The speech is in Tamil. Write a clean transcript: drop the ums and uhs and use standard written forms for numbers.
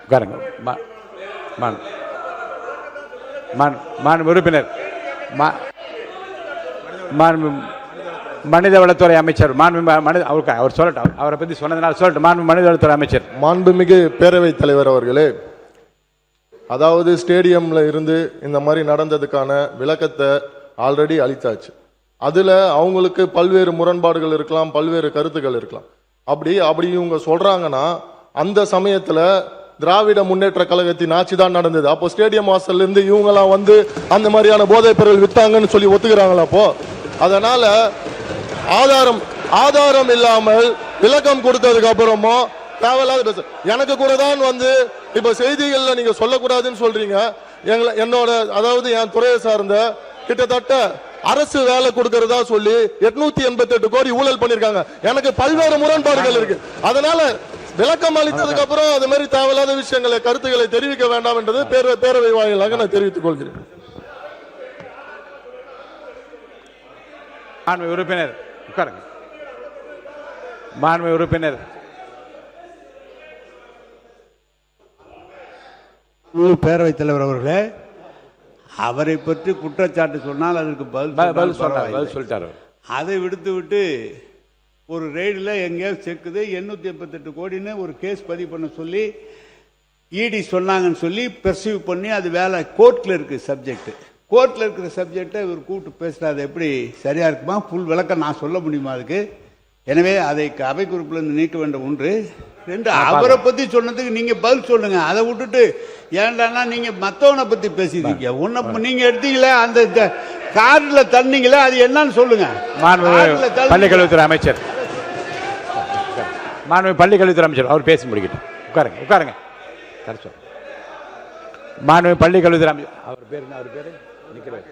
உட்காருங்க. மாண்பு உறுப்பினர், மனிதவளத்துறை அமைச்சர் அவர் சொல்லட்டும், அவரை பற்றி சொன்னதுனால சொல்லட்டும். மனிதவளத்துறை அமைச்சர். மாண்புமிகு பேரவைத் தலைவர் அவர்களே, அதாவது ஸ்டேடியம்ல இருந்து இந்த மாதிரி நடந்ததுக்கான விளக்கத்தை ஆல்ரெடி அளித்தாச்சு. அதுல அவங்களுக்கு பல்வேறு முரண்பாடுகள் இருக்கலாம், பல்வேறு கருத்துக்கள் இருக்கலாம். அப்படி இவங்க சொல்றாங்கன்னா அந்த சமயத்துல திராவிட முன்னேற்ற கழகத்தின் ஆட்சி தான் நடந்தது. அப்போ ஸ்டேடியம் வாசல்ல இருந்து இவங்கெல்லாம் வந்து அந்த மாதிரியான போதைப் பொருள் வித்தாங்கன்னு சொல்லி ஒத்துக்கிறாங்களா? அப்போ அதனால ஆதாரம் இல்லாமல் விளக்கம் கொடுத்ததுக்கு அப்புறமும் தேவையில்லாத பேச எனக்கு கூட தான் வந்து இப்ப செய்திகள்ல நீங்க சொல்லக்கூடாதுன்னு சொல்றீங்க. என்னோட அதாவது என் துறையை சார்ந்த கிட்டத்தட்ட அரசு வேலை கொடுக்கறதா சொல்லி 888 கோடி ஊழல் பண்ணிருக்காங்க. எனக்கு பல்வேறு முரண்பாடுகள் இருக்கு. அதனால விளக்கம் அளித்ததுக்கு அப்புறம் அது மாதிரி தேவையில்லாத விஷயங்களை கருத்துக்களை தெரிவிக்க வேண்டாம் என்றது பேரவை வாயிலாக நான் தெரிவித்துக் கொள்கிறேன். உறுப்பினர் உட்காருங்க. மாண்பு உறுப்பினர் பேரவைத் தலைவர் அவர்களே, அவரை பற்றி குற்றச்சாட்டு சொன்னால் அதற்கு பதில் சொல்லிட்டார். அதை விடுத்து ஒரு ரெய்டில் எங்கேயாவது செக்குது 888 கோடின்னு ஒரு கேஸ் பதிவு பண்ண சொல்லி இடி சொன்னாங்கன்னு சொல்லி பெர்சீவ் பண்ணி அது வேலை கோர்ட்டில் இருக்குது சப்ஜெக்ட். கோர்ட்டில் இருக்கிற சப்ஜெக்டை இவர் கூப்பிட்டு பேசுகிறாரு. எப்படி சரியாக இருக்குமா? ஃபுல் விளக்கம் நான் சொல்ல முடியுமா அதுக்கு? எனவே அதை அவை குறிப்பிலிருந்து நீக்க வேண்டும். 1 2 அவரை பற்றி சொன்னதுக்கு நீங்கள் பதில் சொல்லுங்க. அதை விட்டுட்டு ஏன்டானா நீங்கள் மற்றவனை பற்றி பேசிட்டீங்க. நீங்கள் எடுத்தீங்களே அந்த கார்டில் தண்ணீங்களே, அது என்னன்னு சொல்லுங்க. பள்ளிக்கல்வித்துறை அமைச்சர், பள்ளிக்கல்வித்துறை அமைச்சர் அவர் பேசி முடிக்கட்டும். உட்காருங்க. பள்ளிக்கல்வித்துறை அமைச்சர் அவர் பேர் என்ன? அவர் பேரு நிற்கிறார்.